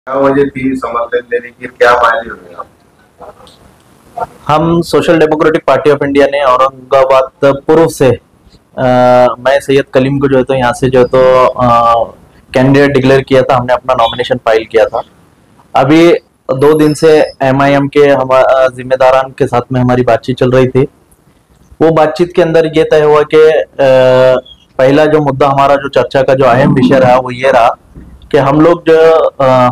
क्या वजह थी समर्थन देने की, क्या मायने हुए आप? हम social democratic party of India ने औरंगाबाद पूर्व से मैं सैयद कलीम को जो है तो यहाँ से जो है तो कैंडिडेट डिक्लेयर किया था। हमने अपना नॉमिनेशन फाइल किया था। अभी 2 दिन से एमआईएम के हम जिम्मेदारान के साथ में हमारी बातचीत चल रही थी। वो बातचीत के अंदर ये तय हुआ कि पहला जो मुद्दा हमारा जो चर्चा का जो अहम विषय रहा वो ये रहा कि हम लोग जो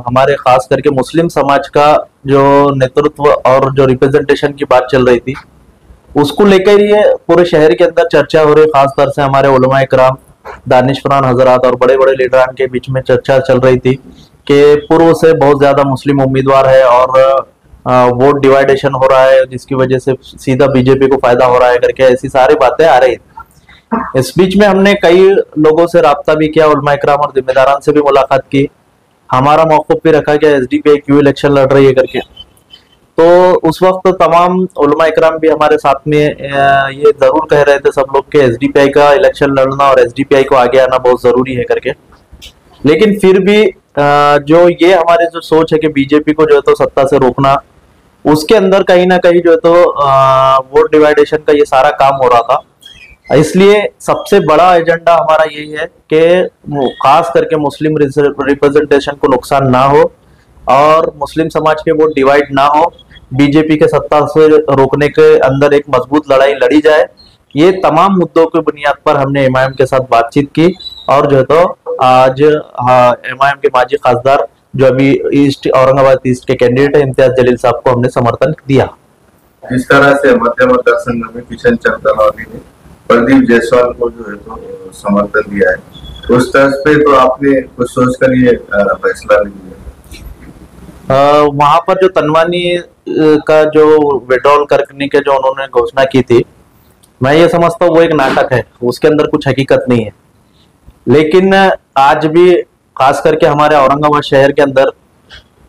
हमारे खास करके मुस्लिम समाज का जो नेतृत्व और जो रिप्रेजेंटेशन की बात चल रही थी उसको लेकर ये पूरे शहर के अंदर चर्चा हो रही। खास तौर से हमारे उलमा इकराम, दानिशवरान हजरात और बड़े बड़े लीडरान के बीच में चर्चा चल रही थी कि पूर्व से बहुत ज्यादा मुस्लिम उम्मीदवार है और वोट डिवाइडेशन हो रहा है जिसकी वजह से सीधा बीजेपी को फायदा हो रहा है करके ऐसी सारी बातें आ रही थी। इस बीच में हमने कई लोगों से राब्ता भी किया, उलमा इकराम और जिम्मेदारान से भी मुलाकात की। हमारा मौक़िफ़ भी रखा गया एसडीपीआई क्यों इलेक्शन लड़ रही है करके। तो उस वक्त तमाम उलमा इकराम भी हमारे साथ में ये जरूर कह रहे थे सब लोग कि एसडीपीआई का इलेक्शन लड़ना और एसडीपीआई को आगे आना बहुत जरूरी है करके। लेकिन फिर भी जो ये हमारे जो सोच है कि बीजेपी को जो है तो सत्ता से रोकना, उसके अंदर कहीं ना कहीं जो है तो वोट डिवाइडेशन का ये सारा काम हो रहा था। इसलिए सबसे बड़ा एजेंडा हमारा यही है कि खास करके मुस्लिम रिप्रेजेंटेशन को नुकसान ना हो और मुस्लिम समाज के वोट डिवाइड ना हो, बीजेपी के सत्ता से रोकने के अंदर एक मजबूत लड़ाई लड़ी जाए। ये तमाम मुद्दों की बुनियाद पर हमने एमआईएम के साथ बातचीत की और जो है तो आज एमआईएम के माजी खासदार जो अभी ईस्ट औरंगाबाद ईस्ट के कैंडिडेट है इम्तियाज जलील साहब को हमने समर्थन दिया। जिस तरह से मध्य मतदार संघ में किशन चंद्रलानी ने प्रदीप जायसवाल को जो है तो समर्थन दिया है, उस तरह पे तो आपने कुछ सोचकर ये फैसला लिया? वहां पर जो तनवानी का जो विड्रॉल करने के जो उन्होंने घोषणा की थी, मैं ये समझता हूँ वो एक नाटक है, उसके अंदर कुछ हकीकत नहीं है। लेकिन आज भी खास करके हमारे औरंगाबाद शहर के अंदर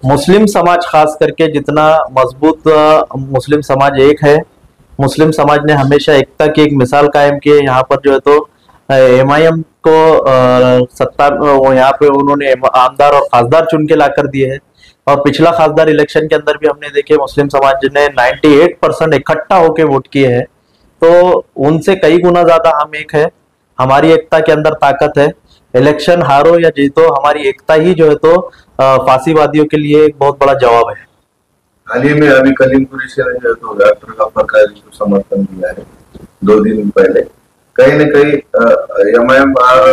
मुस्लिम समाज खास करके जितना मजबूत मुस्लिम समाज एक है, मुस्लिम समाज ने हमेशा एकता की एक मिसाल कायम की है। यहाँ पर जो है तो एमआईएम को सत्ता यहाँ पे उन्होंने आमदार और खासदार चुन के लाकर दिए हैं। और पिछला खासदार इलेक्शन के अंदर भी हमने देखे मुस्लिम समाज ने 98% इकट्ठा होकर वोट किए हैं। तो उनसे कई गुना ज्यादा हम एक है, हमारी एकता के अंदर ताकत है। इलेक्शन हारो या जीतो, हमारी एकता ही जो है तो फांसीवादियों के लिए एक बहुत बड़ा जवाब है। हाल ही में अभी कलीम कुरैशी ने जो है तो डॉक्टर गफ्फार कादरी को समर्थन दिया है 2 दिन पहले। कहीं न कहीं एमआईएम और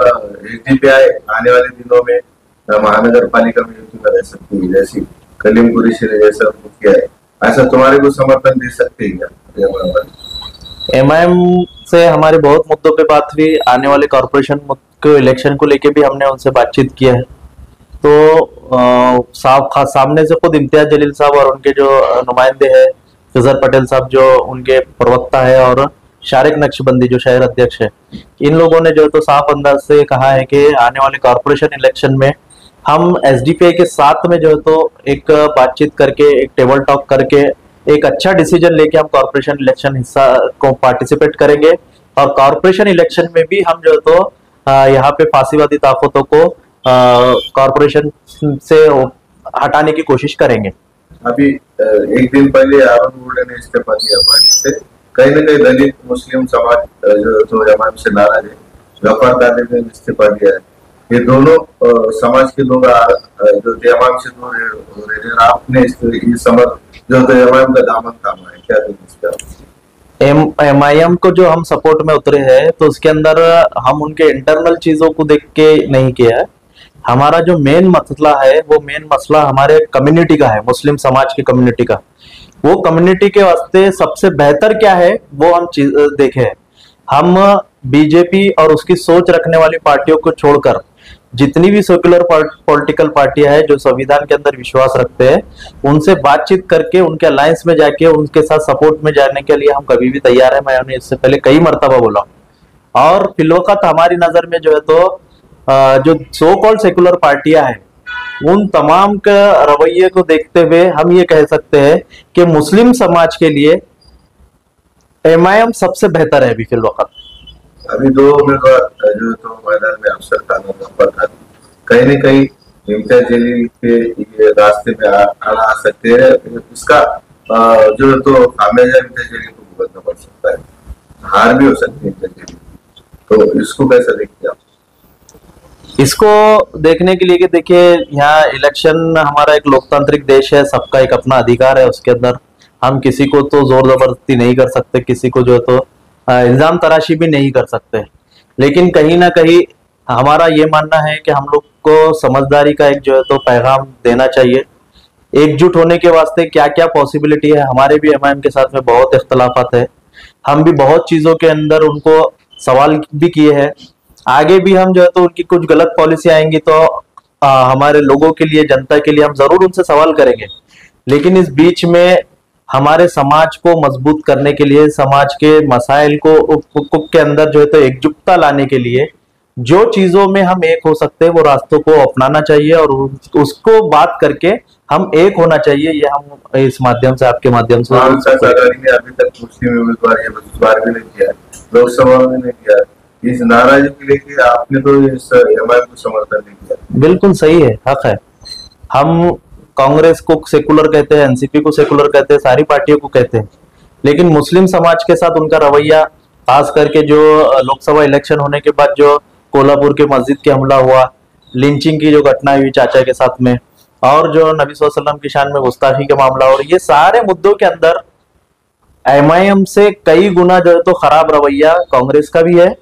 एसडीपीआई आने वाले दिनों में महानगर पालिका में युति में रह सकती है, जैसी कलीम कुरैशी ने जैसा किया है, ऐसा तुम्हारे को समर्थन दे सकते हैं क्या? एमआईएम से हमारे बहुत मुद्दों पे बात हुई, आने वाले कॉर्पोरेशन के इलेक्शन को लेके भी हमने उनसे बातचीत किया है। तो सामने से खुद इम्तियाज जलील साहब और उनके जो नुमाइंदे हैं फिजर पटेल साहब जो उनके प्रवक्ता है और शारिक नक्शबंदी जो शहर अध्यक्ष है, इन लोगों ने जो तो साफ अंदाज से कहा है कि आने वाले कॉर्पोरेशन इलेक्शन में हम एसडीपीआई के साथ में जो है तो एक बातचीत करके, एक टेबल टॉक करके एक अच्छा डिसीजन लेके हम कॉर्पोरेशन इलेक्शन हिस्सा को पार्टिसिपेट करेंगे। और कॉर्पोरेशन इलेक्शन में भी हम जो है तो यहाँ पे फांसीवादी ताकतों को कॉर्पोरेशन से हटाने की कोशिश करेंगे। अभी एक दिन पहले अरुण गोडे ने इस्तीफा दिया पार्टी से। कहीं न कहीं दलित मुस्लिम समाज जो तो एमआईएम से नाराज है। गफ्फार कादरी ने इस्तीफा दिया है। ये दोनों समाज के लोग जो एमआईएम से दूर हो रहे हैं, आपने ये समझ जो तो एमआईएम का दामन थामा है, क्या एमआईएम को जो हम सपोर्ट में उतरे हैं तो उसके अंदर हम उनके इंटरनल चीजों को देख के नहीं किया है। हमारा जो मेन मसला है वो मेन मसला हमारे कम्युनिटी का है, मुस्लिम समाज की कम्युनिटी का। वो कम्युनिटी के वास्ते सबसे बेहतर क्या है वो हम चीज देखे हैं। हम बीजेपी और उसकी सोच रखने वाली पार्टियों को छोड़कर जितनी भी सेक्युलर पॉलिटिकल पार्टियां हैं जो संविधान के अंदर विश्वास रखते हैं, उनसे बातचीत करके उनके अलायंस में जाके उनके साथ सपोर्ट में जाने के लिए हम कभी भी तैयार है। मैं इससे पहले कई मर्तबा बोला। और फिलवकत हमारी नजर में जो है तो जो सो कॉल्ड सेकुलर पार्टियां हैं उन तमाम का रवैये को देखते हुए हम ये कह सकते हैं कि मुस्लिम समाज के लिए एमआईएम सबसे बेहतर है अभी फिलवकत। अभी 2 उम्मीदवार जो तो मैदान में अफसर खान और गफ्फार कादरी, कहीं न कहीं इम्तियाज जलील के ये रास्ते में आ सकते हैं। इसका जो है तो खामियाजा इम्तियाज जलील को भुगतना पड़ सकता है, हार भी हो सकती है इम्तियाज जलील। तो इसको कैसे देखते हैं आप? इसको देखने के लिए कि देखिए, यहाँ इलेक्शन हमारा एक लोकतांत्रिक देश है, सबका एक अपना अधिकार है उसके अंदर। हम किसी को तो जोर जबरदस्ती नहीं कर सकते, किसी को जो है तो इल्जाम तराशी भी नहीं कर सकते। लेकिन कहीं ना कहीं हमारा ये मानना है कि हम लोग को समझदारी का एक जो है तो पैगाम देना चाहिए। एकजुट होने के वास्ते क्या क्या पॉसिबिलिटी है, हमारे भी एमआईएम के साथ में बहुत इख्तलाफात है, हम भी बहुत चीजों के अंदर उनको सवाल भी किए हैं। आगे भी हम जो है तो उनकी कुछ गलत पॉलिसी आएंगी तो हमारे लोगों के लिए, जनता के लिए हम जरूर उनसे सवाल करेंगे। लेकिन इस बीच में हमारे समाज को मजबूत करने के लिए, समाज के मसाइल को के अंदर जो है तो एकजुटता लाने के लिए जो चीजों में हम एक हो सकते हैं वो रास्तों को अपनाना चाहिए और उसको बात करके हम एक होना चाहिए। ये हम इस माध्यम से, आपके माध्यम से ने अभी तक मुस्लिम उम्मीदवार या उम्मीदवार भी नहीं किया, लोकसभा में नहीं किया। इस नाराजगी को लेकर आपने तो इस एमआईएम को समर्थन नहीं किया। बिल्कुल सही है, हक है। हम कांग्रेस को सेकुलर कहते हैं, एनसीपी को सेकुलर कहते हैं, सारी पार्टियों को कहते हैं, लेकिन मुस्लिम समाज के साथ उनका रवैया, खास करके जो लोकसभा इलेक्शन होने के बाद जो कोल्हापुर के मस्जिद के हमला हुआ, लिंचिंग की जो घटना हुई चाचा के साथ में, और जो नबी सल्लल्लाहु अलैहि वसल्लम की शान में गुस्ताखी का मामला, और ये सारे मुद्दों के अंदर एमआईएम से कई गुना जो है तो खराब रवैया कांग्रेस का भी है,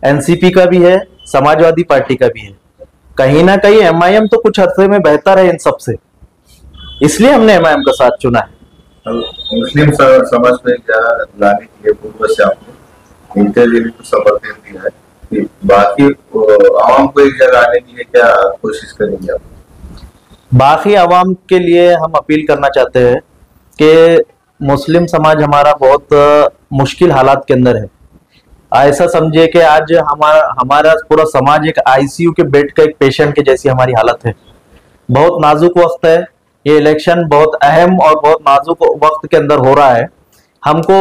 एनसीपी का भी है, समाजवादी पार्टी का भी है। कहीं ना कहीं एमआईएम तो कुछ अरसे में बेहतर है इन सबसे, इसलिए हमने एमआईएम का साथ चुना है। मुस्लिम समाज में क्या लाने के लिए पूर्व से आपने इम्तियाज जलील को समर्थन दिया है, कि बाकी आवाम को एक जगह आने के लिए क्या कोशिश करेंगे आप? बाकी आवाम के लिए हम अपील करना चाहते हैं कि मुस्लिम समाज हमारा बहुत मुश्किल हालात के अंदर है। ऐसा समझिए कि आज हमारा पूरा समाज एक आईसीयू के बेड का एक पेशेंट के जैसी हमारी हालत है। बहुत नाजुक वक्त है, ये इलेक्शन बहुत अहम और बहुत नाजुक वक्त के अंदर हो रहा है। हमको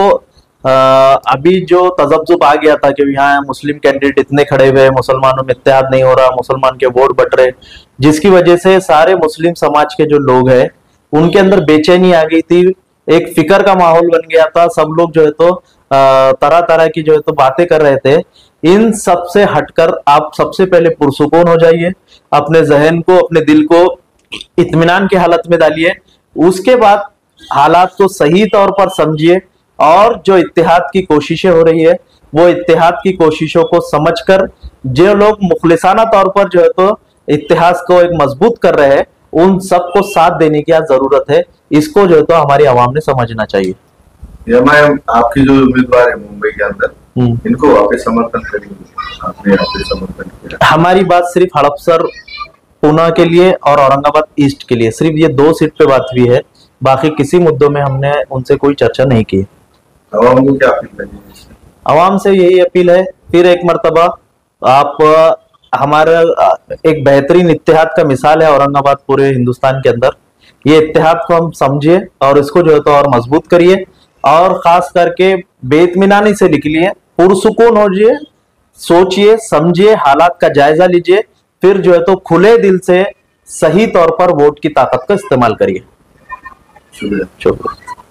अभी जो तजब्जुब आ गया था कि यहाँ मुस्लिम कैंडिडेट इतने खड़े हुए, मुसलमानों में इत्तेहाद नहीं हो रहा, मुसलमान के वोट बट रहे, जिसकी वजह से सारे मुस्लिम समाज के जो लोग हैं उनके अंदर बेचैनी आ गई थी, एक फिक्र का माहौल बन गया था। सब लोग जो है तो तरह तरह की जो है तो बातें कर रहे थे। इन सब से हटकर आप सबसे पहले पुरसुकून हो जाइए, अपने जहन को, अपने दिल को इत्मीनान की हालत में डालिए, उसके बाद हालात को सही तौर पर समझिए और जो इत्तेहाद की कोशिशें हो रही है वो इत्तेहाद की कोशिशों को समझकर जो लोग मुखलिसाना तौर पर जो है तो इत्तेहाद को एक मजबूत कर रहे हैं उन सबको साथ देने की आज जरूरत है। इसको जो है तो हमारी आवाम ने समझना चाहिए। एमआईएम आपकी जो उम्मीदवार है मुंबई के अंदर, इनको वापस समर्थन करेंगे? आपने वापस समर्थन किया? हमारी बात सिर्फ हड़पसर, पूना के लिए और औरंगाबाद ईस्ट के लिए, सिर्फ ये 2 सीट पे बात हुई है, बाकी किसी मुद्दों में हमने उनसे कोई चर्चा नहीं की। आवाम को क्या अपील करेंगे? आवाम से यही अपील है, फिर एक मर्तबा आप हमारा एक बेहतरीन इत्तेहाद का मिसाल है औरंगाबाद पूरे हिंदुस्तान के अंदर, ये इत्तेहाद को हम समझिए और इसको जो है तो और मजबूत करिए, और खास करके बेइत्मीनानी से निकलिए, पुरसुकून होइए, सोचिए समझिए, हालात का जायजा लीजिए, फिर जो है तो खुले दिल से सही तौर पर वोट की ताकत का इस्तेमाल करिए। शुक्रिया। शुक्रिया।